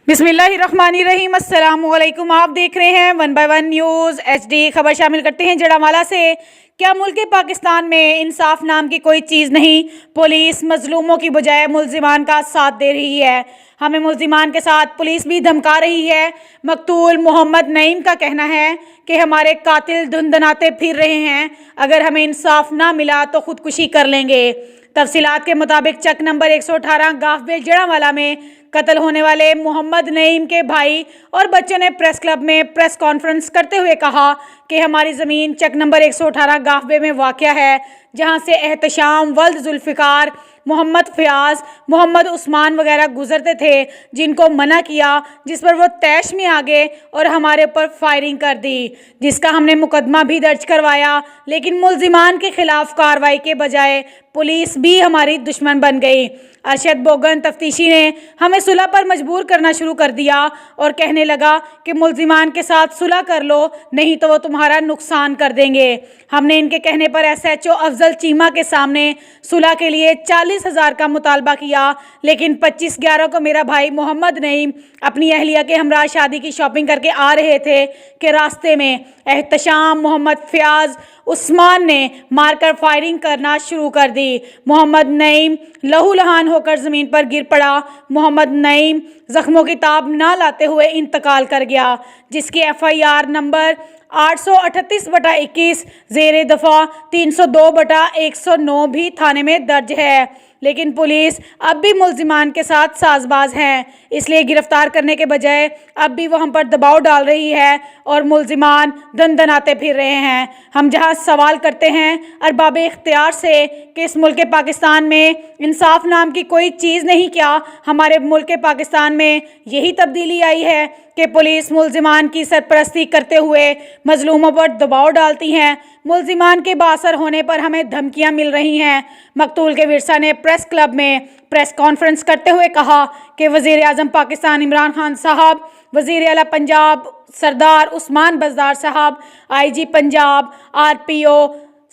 बिस्मिल्लाहिर्रहमानिर्रहीम। अस्सलामुअलैकुम। आप देख रहे हैं 1 बाय 1 न्यूज़ HD। खबर शामिल करते हैं जड़ामाला से। क्या मुल्क पाकिस्तान में इंसाफ नाम की कोई चीज़ नहीं? पुलिस मजलूमों की बजाय मुल्जिमान का साथ दे रही है। हमें मुल्जिमान के साथ पुलिस भी धमका रही है। मकतूल मोहम्मद नईम का कहना है कि हमारे कातिल धुंधनाते फिर रहे हैं, अगर हमें इंसाफ ना मिला तो खुदकुशी कर लेंगे। तफसीलात के मुताबिक चक नंबर 118 गाफबेल जड़ामाला में कत्ल होने वाले मोहम्मद नईम के भाई और बच्चों ने प्रेस क्लब में प्रेस कॉन्फ्रेंस करते हुए कहा कि हमारी ज़मीन चक नंबर 118 गाफबे में वाक़या है, जहां से एहतशाम, वल्द जुल्फ़िकार, मोहम्मद फ़याज़, मोहम्मद उस्मान वगैरह गुजरते थे, जिनको मना किया, जिस पर वो तैश में आ गए और हमारे ऊपर फायरिंग कर दी, जिसका हमने मुकदमा भी दर्ज करवाया। लेकिन मुल्जिमान के खिलाफ कार्रवाई के बजाय पुलिस भी हमारी दुश्मन बन गई। अरशद बोगन तफ्तीशी ने हमें सुलह पर मजबूर करना शुरू कर दिया और कहने लगा कि मुल्जिमान के साथ सुलह कर लो, नहीं तो वो तुम्हारा नुकसान कर देंगे। हमने इनके कहने पर SHO अफजल चीमा के सामने सुलह के लिए 40,000 का मुतालबा किया, लेकिन 25/11 को मेरा भाई मोहम्मद नईम अपनी अहलिया के हमरा शादी की शॉपिंग करके आ रहे थे कि रास्ते में एहतशाम, मोहम्मद फ़याज़, उस्मान ने मारकर फायरिंग करना शुरू कर दी। मोहम्मद नईम लहूलुहान होकर ज़मीन पर गिर पड़ा। मोहम्मद नईम ज़ख्मों की ताब ना लाते हुए इंतकाल कर गया, जिसकी FIR नंबर 838/21 ज़ेरे दफ़ा 302/109 भी थाने में दर्ज है। लेकिन पुलिस अब भी मुल्जिमान के साथ साजबाज हैं, इसलिए गिरफ्तार करने के बजाय अब भी वो हम पर दबाव डाल रही है और मुल्जिमान दंदनाते फिर रहे हैं। हम जहां सवाल करते हैं अरबाब इख्तियार से कि इस मुल्क पाकिस्तान में इंसाफ नाम की कोई चीज़ नहीं, क्या हमारे मुल्क पाकिस्तान में यही तब्दीली आई है कि पुलिस मुल्जिमान की सरपरस्ती करते हुए मजलूमों पर दबाव डालती हैं? मुल्जिमान के बासर होने पर हमें धमकियां मिल रही हैं। मकतूल के विरसा ने प्रेस क्लब में प्रेस कॉन्फ्रेंस करते हुए कहा कि वज़ीर आज़म पाकिस्तान इमरान खान साहब, वज़ीर आला पंजाब सरदार उस्मान बज़दार साहब, IG Punjab, RPO,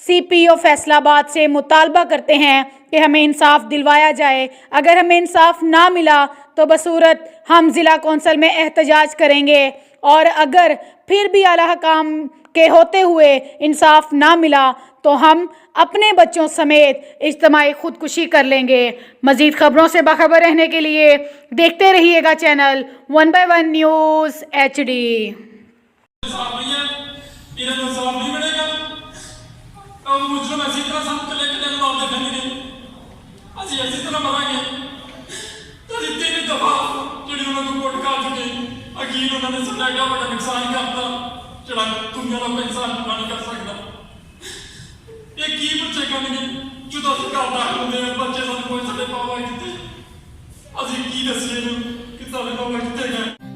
CPO Faisalabad से मुतालबा करते हैं कि हमें इंसाफ दिलवाया जाए। अगर हमें इंसाफ ना मिला तो बसूरत हम ज़िला कौंसल में एहतजाज करेंगे, और अगर फिर भी आला हकाम के होते हुए इंसाफ ना मिला तो हम अपने बच्चों समेत इज्तिमाई खुदकुशी कर लेंगे। मज़ीद खबरों से बाखबर रहने के लिए देखते रहिएगा चैनल 1 बाय 1 न्यूज़ HD।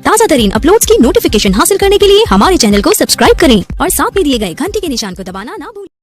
ताज़ा तरीन अपलोड्स की नोटिफिकेशन हासिल करने के लिए हमारे चैनल को सब्सक्राइब करें और साथ में दिए गए घंटी के निशान को दबाना ना भूलें।